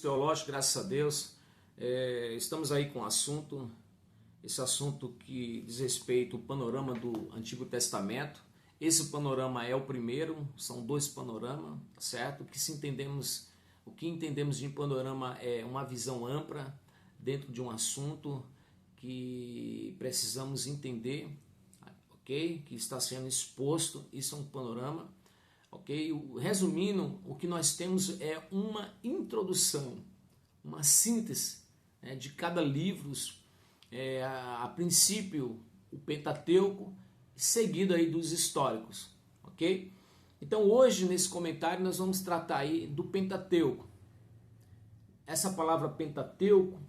teológico, graças a Deus. Estamos aí com esse assunto que diz respeito ao panorama do Antigo Testamento. Esse panorama é o primeiro, são dois panoramas, certo? O que entendemos de panorama é uma visão ampla dentro de um assunto que precisamos entender, ok? Que está sendo exposto, isso é um panorama. Okay? Resumindo, o que nós temos é uma introdução, uma síntese, né, de cada livro, a princípio o Pentateuco, seguido aí dos históricos, ok? Então hoje nesse comentário nós vamos tratar aí do Pentateuco. Essa palavra Pentateuco,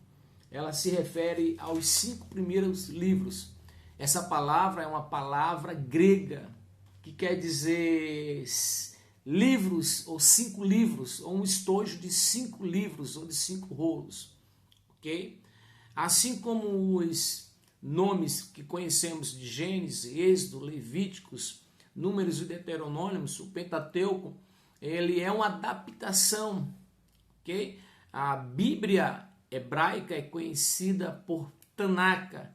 ela se refere aos 5 primeiros livros. Essa palavra é uma palavra grega, que quer dizer livros, ou 5 livros, ou um estojo de 5 livros, ou de 5 rolos, ok? Assim como os nomes que conhecemos de Gênesis, Êxodo, Levíticos, Números e Deuteronômios, o Pentateuco, ele é uma adaptação, ok? A Bíblia hebraica é conhecida por Tanaka.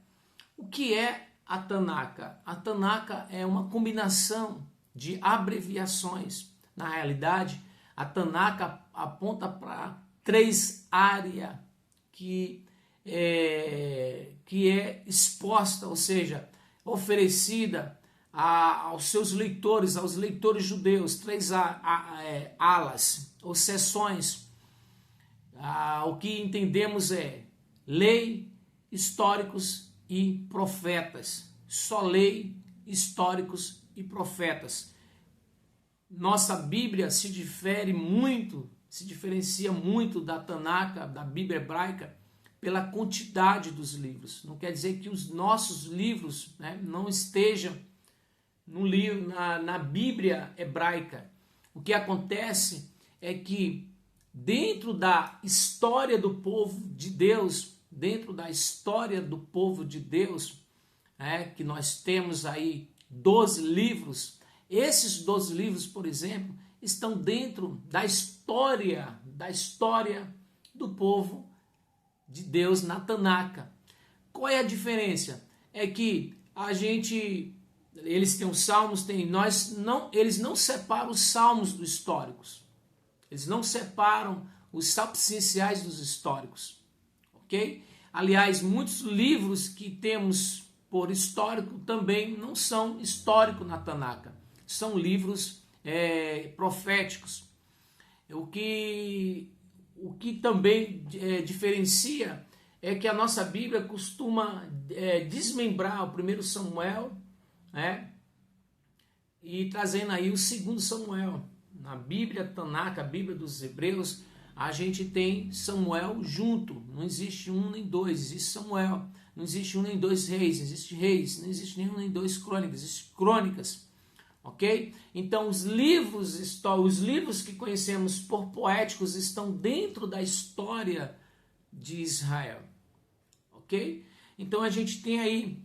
O que é a Tanaka? A Tanaka é uma combinação de abreviações. Na realidade, a Tanaka aponta para 3 áreas que é exposta, ou seja, oferecida aos seus leitores, aos leitores judeus, 3 alas ou seções. O que entendemos é lei, históricos e profetas. Só lei, históricos e profetas. Nossa Bíblia se diferencia muito da Tanaka, da Bíblia hebraica, pela quantidade dos livros. Não quer dizer que os nossos livros, né, não estejam na Bíblia hebraica. O que acontece é que dentro da história do povo de Deus, que nós temos aí 12 livros, esses 12 livros, por exemplo, estão dentro da história do povo de Deus na Tanaka. Qual é a diferença? É que eles têm os salmos, eles não separam os salmos dos históricos. Eles não separam os sapienciais dos históricos, ok? Aliás, muitos livros que temos por histórico também não são históricos na Tanaka. São livros proféticos. O que também diferencia é que a nossa Bíblia costuma desmembrar o 1 Samuel, né, e trazendo aí o 2 Samuel. Na Bíblia Tanaka, a Bíblia dos Hebreus, a gente tem Samuel junto. Não existe 1 nem 2, existe Samuel. Não existe 1 nem 2 reis, existe reis. Não existe nem 1 nem 2 crônicas, existe crônicas. Ok? Então os livros que conhecemos por poéticos estão dentro da história de Israel. Ok? Então a gente tem aí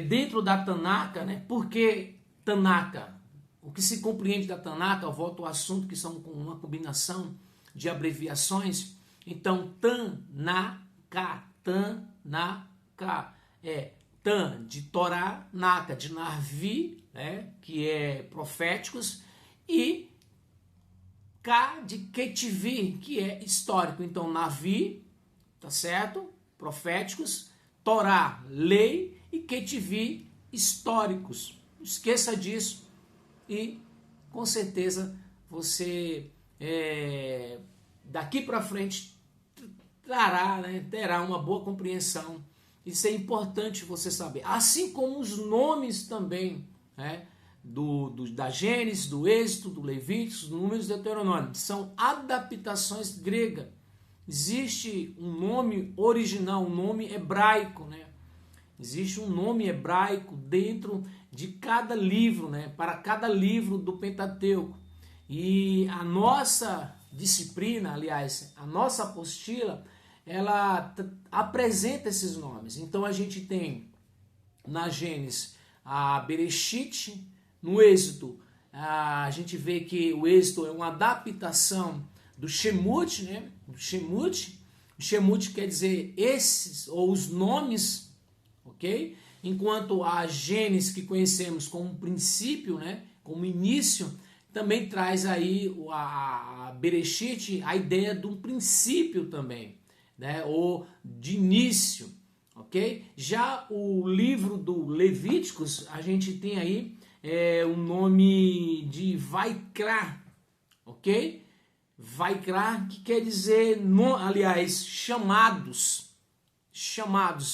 dentro da Tanaka, né? Por que Tanaka? O que se compreende da Tanaka, eu volto ao assunto, que são uma combinação de abreviações. Então, Tanaka é Tan de Torá, Naka de Narvi, né, que é proféticos, e K de Ketivi, que é histórico. Então, Navi, tá certo? Proféticos, Torá, lei, e Ketivi, históricos. Não esqueça disso. E com certeza você daqui para frente terá uma boa compreensão. Isso é importante você saber. Assim como os nomes também, né, da Gênesis, do Êxodo, do Levítico, do Números e do Deuteronômio. São adaptações gregas. Existe um nome original, um nome hebraico, né? Existe um nome hebraico dentro de cada livro, né? Para cada livro do Pentateuco. E a nossa disciplina, aliás, a nossa apostila, ela apresenta esses nomes. Então a gente tem na Gênesis a Bereshit, no Êxodo a gente vê que o Êxodo é uma adaptação do Shemut, né? Do Shemut. Shemut quer dizer esses, ou os nomes, ok? Enquanto a Gênesis, que conhecemos como princípio, né? Como início, também traz aí a Bereshit, a ideia de um princípio também, né? Ou de início, ok? Já o livro do Levíticos, a gente tem aí o nome de Vaikra, ok? Vaikra, que quer dizer, aliás, chamados,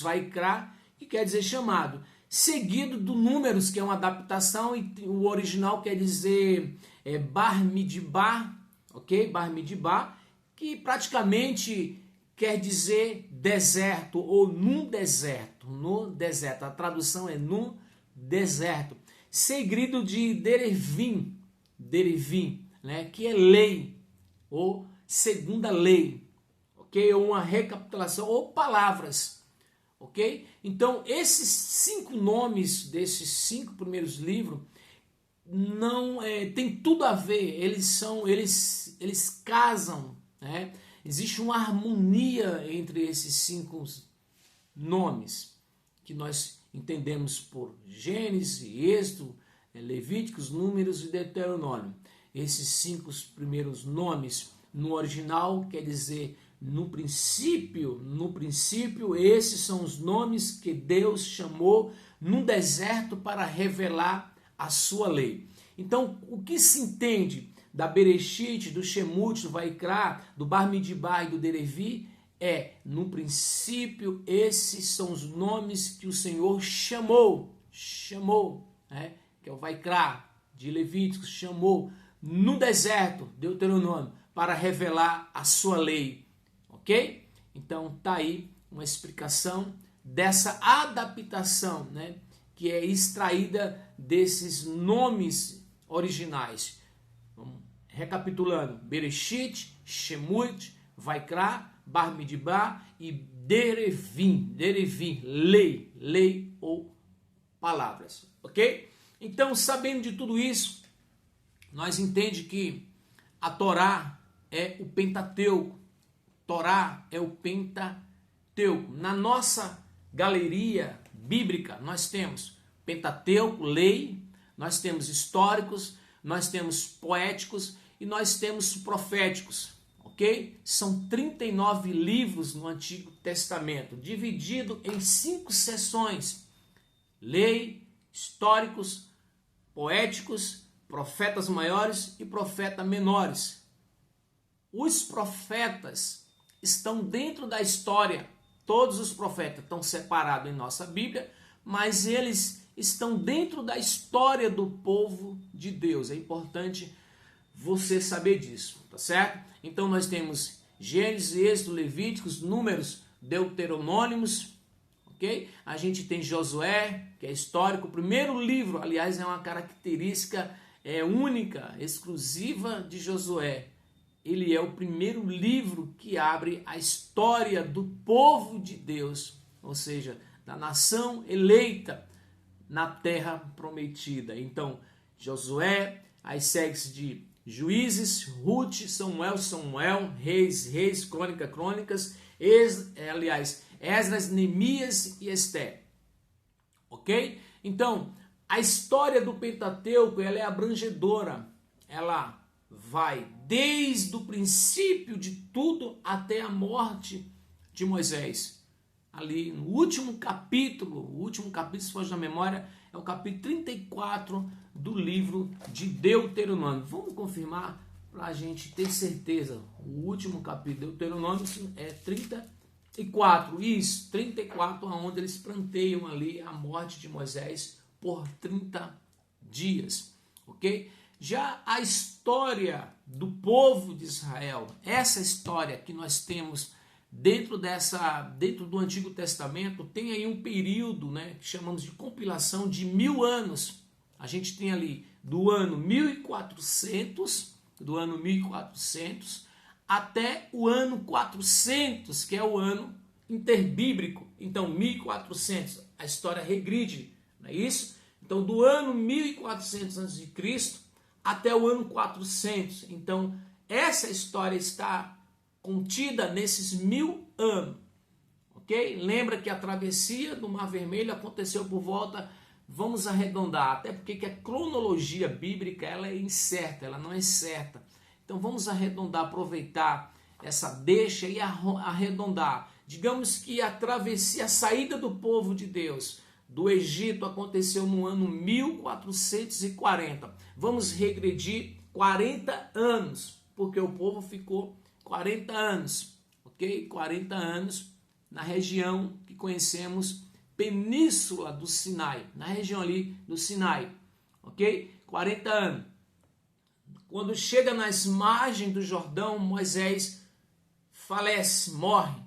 Vaikra, que quer dizer chamado, seguido do Números, que é uma adaptação, e o original quer dizer Bar Midbar, ok? Bar Midbar, que praticamente quer dizer deserto, ou no deserto, a tradução é no deserto, seguido de Derevim, né, que é lei, ou segunda lei, ok? Ou uma recapitulação, ou palavras, ok? Então, esses 5 nomes desses 5 primeiros livros não tem tudo a ver, eles casam, né? Existe uma harmonia entre esses 5 nomes, que nós entendemos por Gênesis, Êxodo, Levíticos, Números e Deuteronômio. Esses 5 primeiros nomes, no original, quer dizer no princípio, esses são os nomes que Deus chamou no deserto para revelar a sua lei. Então, o que se entende da Bereshit, do Shemut, do Vaikra, do Bar Midbar e do Derevi no princípio, esses são os nomes que o Senhor chamou, né? Que é o Vaikra de Levíticos, chamou no deserto, Deuteronômio, para revelar a sua lei, ok? Então tá aí uma explicação dessa adaptação, né? Que é extraída desses nomes originais. Vamos recapitulando: Bereshit, Shemut, Vaikra, Bar Midbar e Derevim, lei ou palavras, ok? Então, sabendo de tudo isso, nós entendemos que a Torá é o Pentateuco. Torá é o Pentateuco. Na nossa galeria bíblica, nós temos Pentateuco, lei, nós temos históricos, nós temos poéticos e nós temos proféticos, ok? São 39 livros no Antigo Testamento, dividido em 5 seções: lei, históricos, poéticos, profetas maiores e profetas menores. Os profetas estão dentro da história. Todos os profetas estão separados em nossa Bíblia, mas eles estão dentro da história do povo de Deus. É importante você saber disso, tá certo? Então nós temos Gênesis, Êxodo, Levíticos, Números, Deuteronômios, ok? A gente tem Josué, que é histórico. O primeiro livro, aliás, é uma característica única, exclusiva de Josué. Ele é o primeiro livro que abre a história do povo de Deus, ou seja, da nação eleita na terra prometida. Então, Josué, aí segue-se de Juízes, Ruth, Samuel, Reis, Crônicas, Esdras, Neemias e Esté. Ok? Então, a história do Pentateuco, ela é abrangedora. Ela vai desde o princípio de tudo até a morte de Moisés. Ali no último capítulo, se for na memória, é o capítulo 34 do livro de Deuteronômio. Vamos confirmar para a gente ter certeza. O último capítulo de Deuteronômio é 34. Isso, 34, onde eles planteiam ali a morte de Moisés por 30 dias. Ok? Já a história do povo de Israel, essa história que nós temos dentro do Antigo Testamento, tem aí um período, né, que chamamos de compilação de 1000 anos. A gente tem ali do ano 1400 até o ano 400, que é o ano interbíblico. Então, 1400, a história regride, não é isso? Então, do ano 1400 a.C. até o ano 400. Então, essa história está contida nesses 1000 anos. Ok? Lembra que a travessia do Mar Vermelho aconteceu por volta, vamos arredondar, até porque que a cronologia bíblica ela é incerta, ela não é certa. Então vamos arredondar, aproveitar essa deixa e arredondar. Digamos que a travessia, a saída do povo de Deus do Egito aconteceu no ano 1440. Vamos regredir 40 anos, porque o povo ficou 40 anos, ok? 40 anos na região que conhecemos Península do Sinai, na região ali do Sinai, ok? 40 anos. Quando chega nas margens do Jordão, Moisés falece, morre.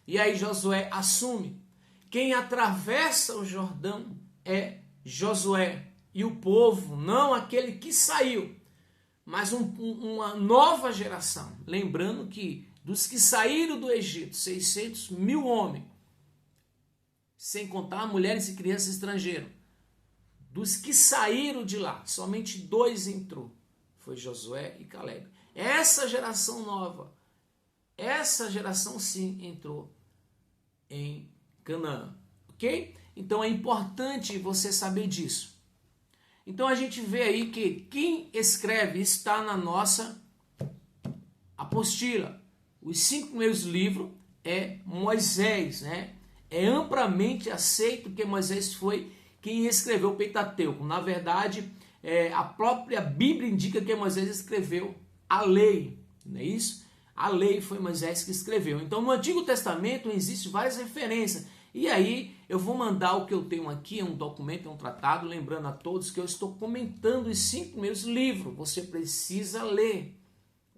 E aí Josué assume. Quem atravessa o Jordão é Josué. E o povo, não aquele que saiu, mas uma nova geração. Lembrando que dos que saíram do Egito, 600.000 homens, sem contar mulheres e crianças estrangeiras. Dos que saíram de lá, somente 2 entrou. Foi Josué e Caleb. Essa geração nova, essa geração sim entrou em Canaã, ok? Então é importante você saber disso. Então a gente vê aí que quem escreve está na nossa apostila. Os 5 primeiros livros é Moisés, né? É amplamente aceito que Moisés foi quem escreveu o Pentateuco. Na verdade, a própria Bíblia indica que Moisés escreveu a lei, não é isso? A lei foi Moisés que escreveu. Então, no Antigo Testamento existem várias referências. E aí, eu vou mandar o que eu tenho aqui, um documento, um tratado, lembrando a todos que eu estou comentando os 5 primeiros livros. Você precisa ler.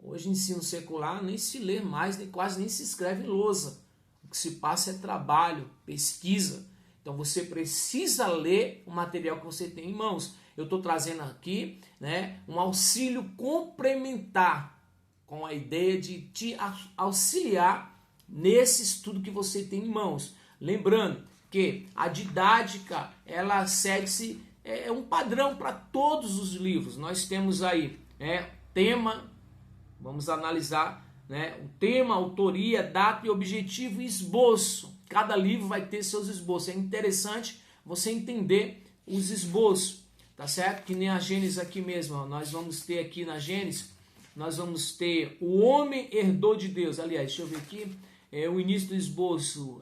Hoje, ensino secular, nem se lê mais, quase nem se escreve em lousa. O que se passa é trabalho, pesquisa. Então, você precisa ler o material que você tem em mãos. Eu estou trazendo aqui, né, um auxílio complementar, com a ideia de te auxiliar nesse estudo que você tem em mãos. Lembrando que a didática, ela segue-se, é um padrão para todos os livros. Nós temos aí tema, vamos analisar, né, o tema, autoria, data e objetivo e esboço. Cada livro vai ter seus esboços. É interessante você entender os esboços, tá certo? Que nem a Gênesis aqui mesmo, ó. Nós vamos ter aqui na Gênesis, nós vamos ter o homem herdou de Deus. Aliás, deixa eu ver aqui, o início do esboço,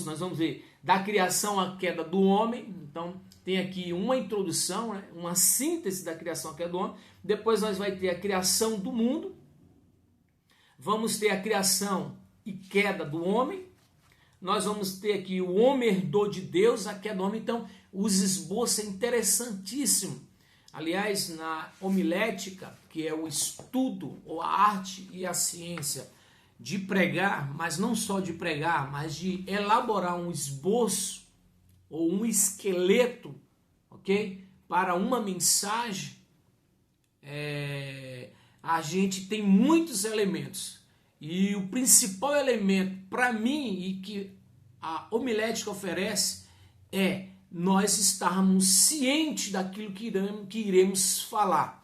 nós vamos ver da criação à queda do homem. Então, tem aqui uma introdução, né, uma síntese da criação à queda do homem. Depois nós vamos ter a criação do mundo. Vamos ter a criação e queda do homem. Nós vamos ter aqui o homem herdou de Deus, a queda do homem. Então, os esboços é interessantíssimo. Aliás, na homilética, que é o estudo, ou a arte e a ciência de pregar, mas não só de pregar, mas de elaborar um esboço ou um esqueleto, ok? Para uma mensagem, a gente tem muitos elementos. E o principal elemento para mim e que a homilética oferece é nós estarmos cientes daquilo que iremos falar.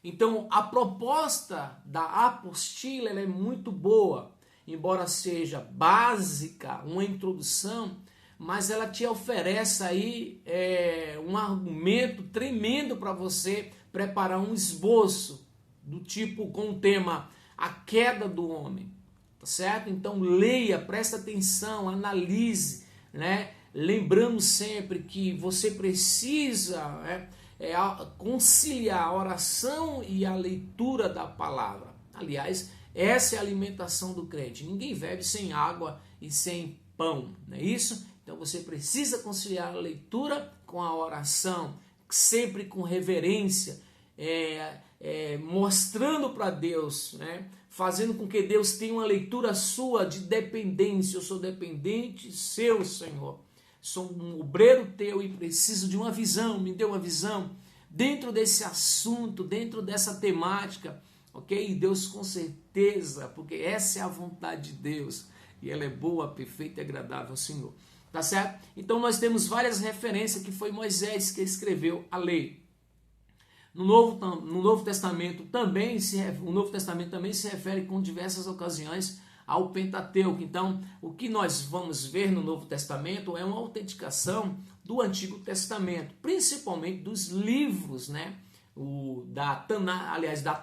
Então, a proposta da apostila ela é muito boa, embora seja básica, uma introdução, mas ela te oferece aí um argumento tremendo para você preparar um esboço do tipo com o tema a queda do homem, tá certo? Então leia, presta atenção, analise, né? Lembrando sempre que você precisa conciliar a oração e a leitura da palavra. Aliás, essa é a alimentação do crente. Ninguém vive sem água e sem pão, não é isso? Então você precisa conciliar a leitura com a oração, sempre com reverência, mostrando para Deus, né? Fazendo com que Deus tenha uma leitura sua de dependência. Eu sou dependente seu, Senhor. Sou um obreiro teu e preciso de uma visão. Me dê uma visão dentro desse assunto, dentro dessa temática, ok? E Deus com certeza, porque essa é a vontade de Deus e ela é boa, perfeita e agradável ao Senhor. Tá certo? Então nós temos várias referências que foi Moisés que escreveu a lei. No Novo Testamento também o Novo Testamento também se refere com diversas ocasiões ao Pentateuco. Então, o que nós vamos ver no Novo Testamento é uma autenticação do Antigo Testamento, principalmente dos livros, né? Da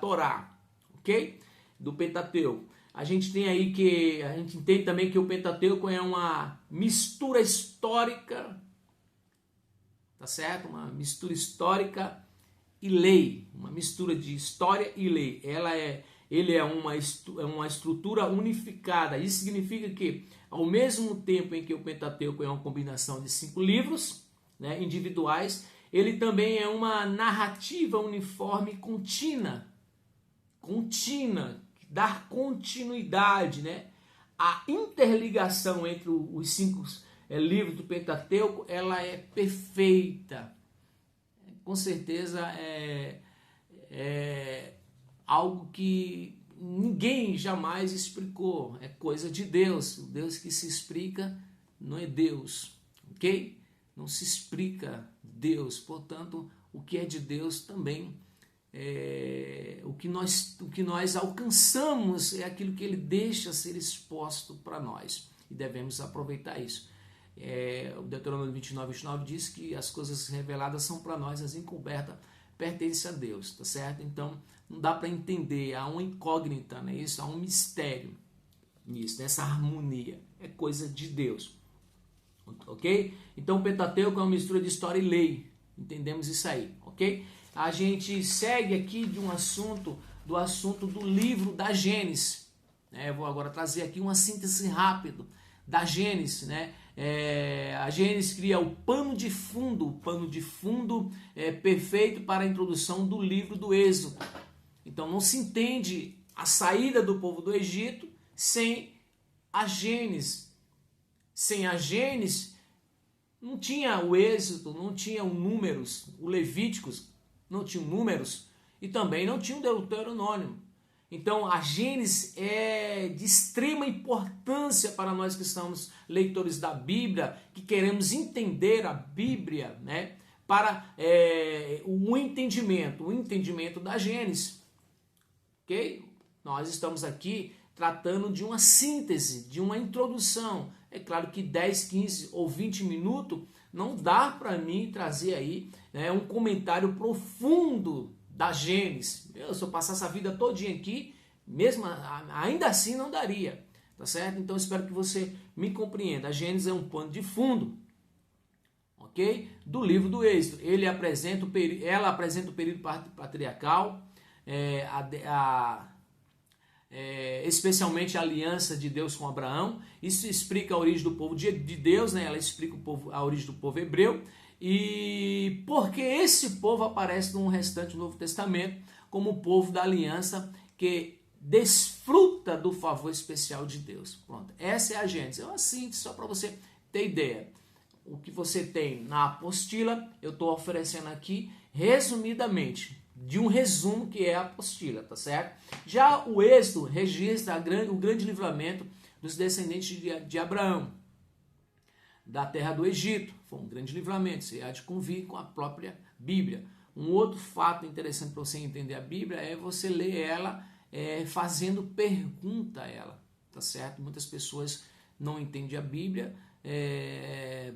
Torá, ok? Do Pentateuco. A gente entende também que o Pentateuco é uma mistura histórica, tá certo? Uma mistura histórica e lei, uma mistura de história e lei. Ele é uma estrutura unificada. Isso significa que, ao mesmo tempo em que o Pentateuco é uma combinação de 5 livros, né, individuais, ele também é uma narrativa uniforme contínua, dar continuidade, né? A interligação entre os 5 livros do Pentateuco, ela é perfeita. Com certeza é algo que ninguém jamais explicou. É coisa de Deus. O Deus que se explica não é Deus, ok? Não se explica Deus. Portanto, o que é de Deus também o que nós alcançamos é aquilo que ele deixa ser exposto para nós. E devemos aproveitar isso. O Deuteronômio 29 diz que as coisas reveladas são para nós, as encobertas pertencem a Deus, tá certo? Então, não dá para entender, há uma incógnita, né? Isso, há um mistério nisso, nessa harmonia, é coisa de Deus, ok? Então, o Pentateuco é uma mistura de história e lei, entendemos isso aí, ok? A gente segue aqui do assunto do livro da Gênesis, né? Eu vou agora trazer aqui uma síntese rápida da Gênesis, né? A Gênesis cria o pano de fundo perfeito para a introdução do livro do Êxodo. Então não se entende a saída do povo do Egito sem a Gênesis. Sem a Gênesis não tinha o Êxodo, não tinha o Números, o Levíticos não tinha o Números e também não tinha o Deuteronômio. Então, a Gênesis é de extrema importância para nós que somos leitores da Bíblia, que queremos entender a Bíblia, né? Para o entendimento da Gênesis. Ok? Nós estamos aqui tratando de uma síntese, de uma introdução. É claro que 10, 15 ou 20 minutos não dá para mim trazer aí, né, um comentário profundo da Gênesis. Se eu passasse a vida todinha aqui, mesmo ainda assim não daria, tá certo? Então espero que você me compreenda. A Gênesis é um pano de fundo, ok? Do livro do Êxodo. Ela apresenta o período patriarcal, especialmente a aliança de Deus com Abraão. Isso explica a origem do povo de Deus, né? Ela explica a origem do povo hebreu. E porque esse povo aparece no restante do Novo Testamento como o povo da aliança que desfruta do favor especial de Deus. Pronto, essa é a Gênesis. É uma síntese só para você ter ideia. O que você tem na apostila, eu estou oferecendo aqui resumidamente, de um resumo que é a apostila, tá certo? Já o Êxodo registra o grande livramento dos descendentes de Abraão, da terra do Egito. Foi um grande livramento, você há de convir com a própria Bíblia. Um outro fato interessante para você entender a Bíblia é você ler ela fazendo pergunta a ela, tá certo? Muitas pessoas não entendem a Bíblia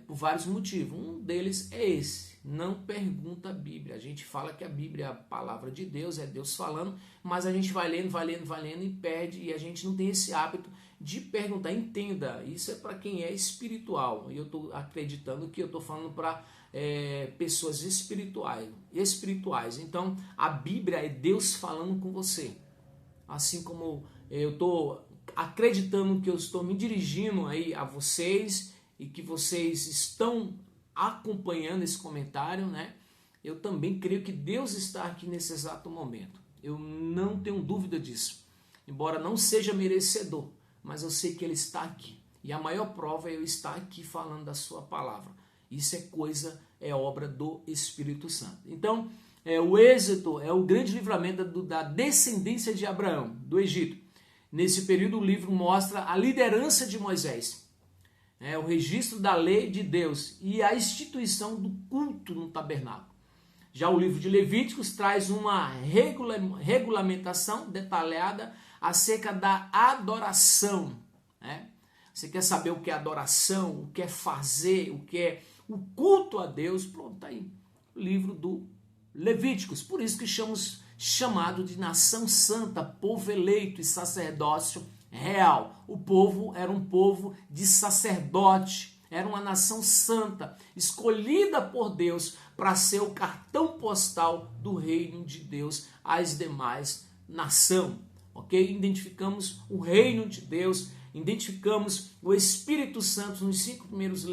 por vários motivos. Um deles é esse: não pergunta a Bíblia. A gente fala que a Bíblia é a palavra de Deus, é Deus falando, mas a gente vai lendo e perde, e a gente não tem esse hábito de perguntar. Entenda, isso é para quem é espiritual, e eu estou acreditando que eu estou falando para pessoas espirituais. Então a Bíblia é Deus falando com você, assim como eu estou acreditando que eu estou me dirigindo aí a vocês e que vocês estão acompanhando esse comentário, né? Eu também creio que Deus está aqui nesse exato momento. Eu não tenho dúvida disso. Embora não seja merecedor, mas eu sei que Ele está aqui. E a maior prova é eu estar aqui falando da sua palavra. Isso é obra do Espírito Santo. Então, o Êxodo é o grande livramento da descendência de Abraão, do Egito. Nesse período, o livro mostra a liderança de Moisés, o registro da lei de Deus e a instituição do culto no tabernáculo. Já o livro de Levíticos traz uma regulamentação detalhada acerca da adoração, né? Você quer saber o que é adoração, o que é fazer, o que é o culto a Deus? Pronto, tá aí o livro do Levíticos. Por isso que chamado de nação santa, povo eleito e sacerdócio real. O povo era um povo de sacerdote, era uma nação santa, escolhida por Deus para ser o cartão postal do reino de Deus às demais nações. Ok? Identificamos o reino de Deus, identificamos o Espírito Santo nos 5 primeiros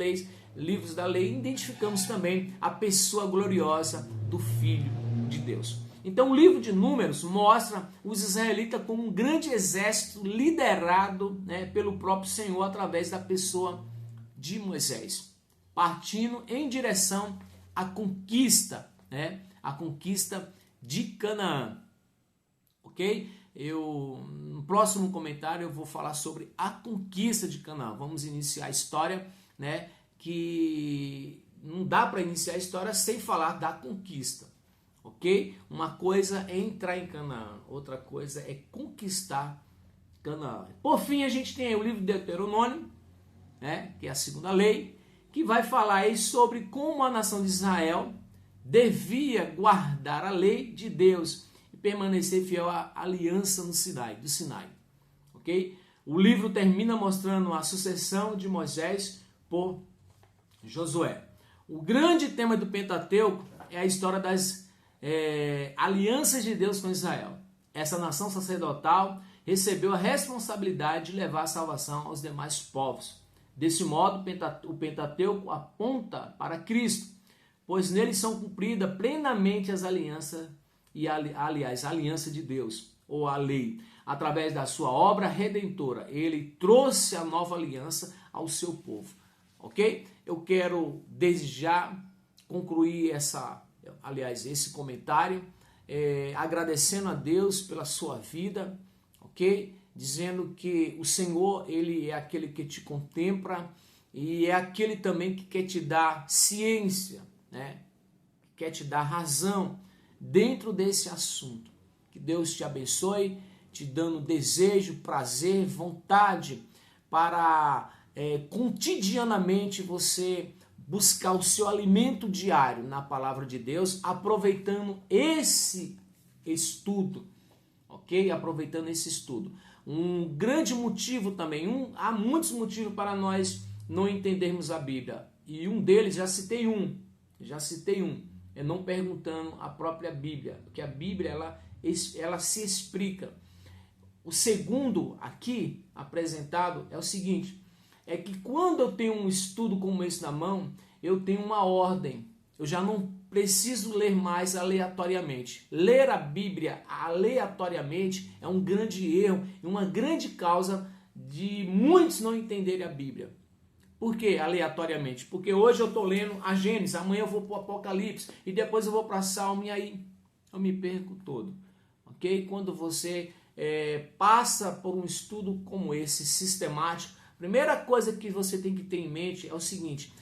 livros da lei, identificamos também a pessoa gloriosa do Filho de Deus. Então o livro de Números mostra os israelitas como um grande exército liderado, né, pelo próprio Senhor através da pessoa de Moisés, partindo em direção à conquista, né, a conquista de Canaã. Ok? No próximo comentário eu vou falar sobre a conquista de Canaã. Vamos iniciar a história, né, que não dá para iniciar a história sem falar da conquista. Ok? Uma coisa é entrar em Canaã, outra coisa é conquistar Canaã. Por fim, a gente tem aí o livro de Deuteronômio, né, que é a segunda lei, que vai falar aí sobre como a nação de Israel devia guardar a lei de Deus e permanecer fiel à aliança do Sinai. Ok? O livro termina mostrando a sucessão de Moisés por Josué. O grande tema do Pentateuco é a história das alianças de Deus com Israel. Essa nação sacerdotal recebeu a responsabilidade de levar a salvação aos demais povos. Desse modo, o Pentateuco aponta para Cristo, pois nele são cumpridas plenamente as alianças e, aliás, a aliança de Deus, ou a lei. Através da sua obra redentora, ele trouxe a nova aliança ao seu povo. Ok? Eu quero, desde já, concluir esse comentário, agradecendo a Deus pela sua vida, ok? Dizendo que o Senhor, ele é aquele que te contempla e é aquele também que quer te dar ciência, né? Quer te dar razão dentro desse assunto. Que Deus te abençoe, te dando desejo, prazer, vontade para cotidianamente você buscar o seu alimento diário na palavra de Deus, aproveitando esse estudo, ok? Aproveitando esse estudo. Um grande motivo também, há muitos motivos para nós não entendermos a Bíblia. E um deles, já citei um, é não perguntando a própria Bíblia, porque a Bíblia, ela se explica. O segundo aqui apresentado é o seguinte, é que quando eu tenho um estudo como esse na mão, eu tenho uma ordem. Eu já não preciso ler mais aleatoriamente. Ler a Bíblia aleatoriamente é um grande erro e uma grande causa de muitos não entenderem a Bíblia. Por que aleatoriamente? Porque hoje eu estou lendo a Gênesis, amanhã eu vou para o Apocalipse e depois eu vou para Salmo e aí eu me perco todo. Ok? Quando você passa por um estudo como esse, sistemático, a primeira coisa que você tem que ter em mente é o seguinte,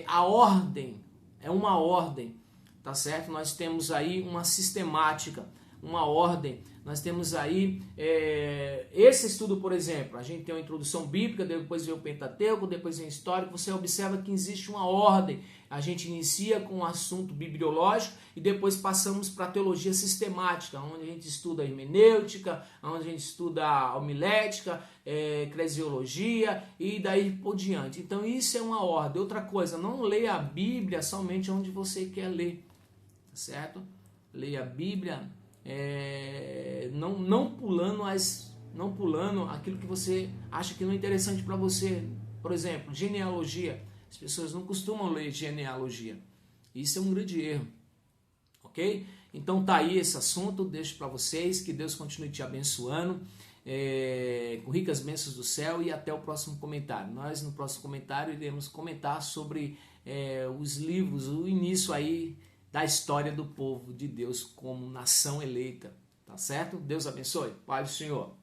a ordem, é uma ordem, tá certo? Nós temos aí uma sistemática, uma ordem, nós temos aí esse estudo, por exemplo, a gente tem uma introdução bíblica, depois vem o Pentateuco, depois vem a história, você observa que existe uma ordem, a gente inicia com um assunto bibliológico e depois passamos para a teologia sistemática, onde a gente estuda a hermenêutica, onde a gente estuda a homilética, eclesiologia e daí por diante. Então isso é uma ordem. Outra coisa, não leia a Bíblia somente onde você quer ler, certo? Leia a Bíblia não pulando aquilo que você acha que não é interessante para você. Por exemplo, genealogia. As pessoas não costumam ler genealogia. Isso é um grande erro. Ok? Então tá aí esse assunto, deixo para vocês, que Deus continue te abençoando, com ricas bênçãos do céu e até o próximo comentário. Nós no próximo comentário iremos comentar sobre os livros, o início aí da história do povo de Deus como nação eleita, tá certo? Deus abençoe, Pai do Senhor.